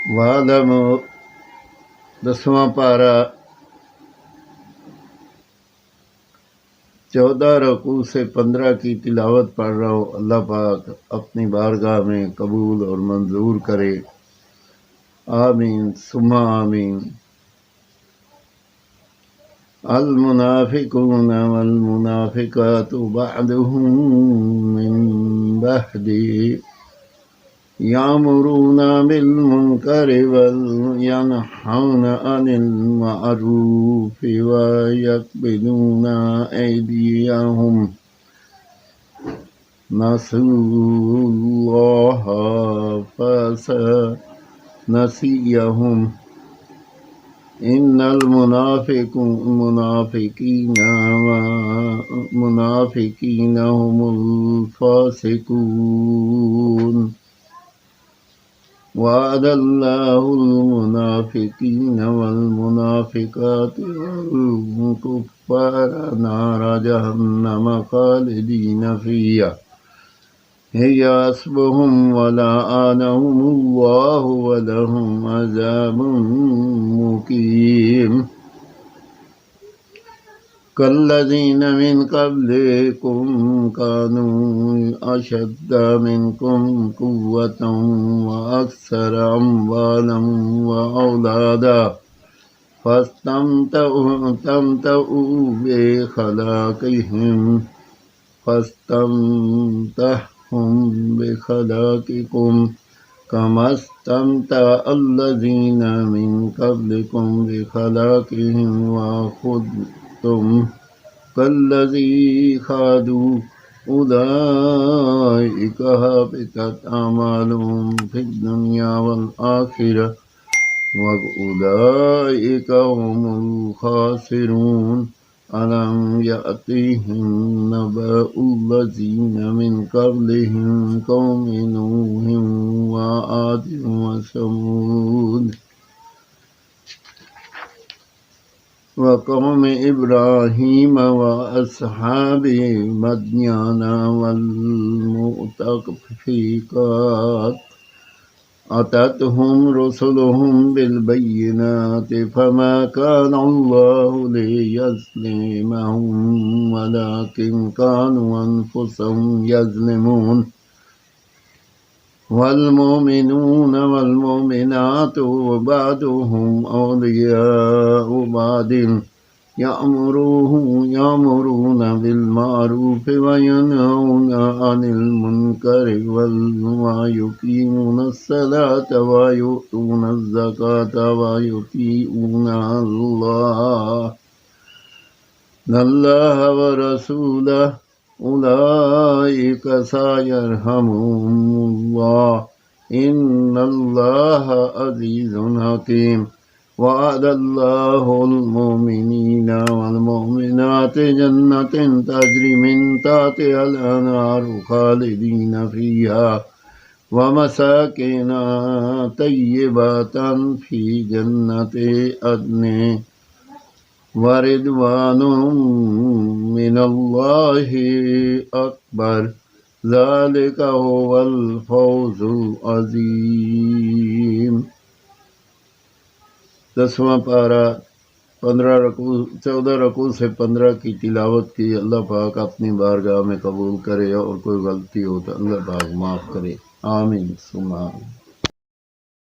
वादम 10वां पारा 14 रकू से 15 की तिलावत पढ़ रहा हूँ। अल्लाह पाक अपनी बारगाह में कबूल और मंजूर करे। आमीन सुम्मा आमीन। अल मुनाफिकून वल मुनाफिकातु बअदुहुम मिन बअदी यामुरूना बिल मुनकरि वल यनहौना अनिल मअरूफि व यक़बिदूना ऐदियहुम नसुल्लाह फनसियहुम इन्नल मुनाफिकीना हुमुल फासिकून वअदल्लाहुल मुनाफिकीना वल मुनाफिकाति वल कुफ्फारा नारा जहन्नम खालिदीना फिहा हिया हस्बुहुम वलअनहुमुल्लाहु वलहुम अज़ाबुन मुकीम कल्लज़ीन मिन क़ब्लिकुम कानू अशद्द मिनकुम कुव्वतन व अक्सर अम्वालन व औलादा फस्तमतऊ बिखलाक़िहिम फस्तमतहुम बिखलाक़िकुम कमस्तमतअल्लज़ीन मिन क़ब्लिकुम बिखलाक़िहिम व खुज़्तुम कल्लज़ी खादू उलाइका हबितत अमालुहुम फिद दुनिया वल आखिरह व उलाइका हुमुल खासिरून अलम यातिहिम नबउल्लज़ीना मिन क़ब्लिहिम क़ौमि नूहिन व आदिन व समूद व क़ौमि इब्राहीम व अस्हाबि मद्यन वल मुतफ़िक़ात अततहुम रुसुलुहुम बिल बय्यिनाति फमा काना अल्लाहु लियज़्लिमहुम वलाकिन कानू अनफुसहुम यज़्लिमून वल मुमिनूना वल मुमिनातु बअदुहुम औलियाउ बअदिन यामुरूना बिल मारूफि व यनहौना अनिल मुनकरि व युक़ीमूना अस्सलाता व यु'तूना अज़्ज़काता व युतीऊना अल्लाह व रसूलहु उलाइका सयरहमुहुमुल्लाह इन्नल्लाह अज़ीज़ुन हकीम वअदल्लाहुल मुमिनीना वल मुमिनाति जन्नतिन तजरी मिन तहतिहल अनहारु खालिदीना फीहा व मसाकिन तय्यिबातन फी जन्नति अदन व रिदवानुम मिनल्लाहि अकबर ज़ालिका हुवल फौज़ुल अज़ीम। 10वां पारा 14 रकू से 15 की तिलावत की। अल्लाह पाक अपनी बारगाह में कबूल करे और कोई गलती हो तो अल्लाह पाक माफ़ करे। आमीन सुम्मा आमीन।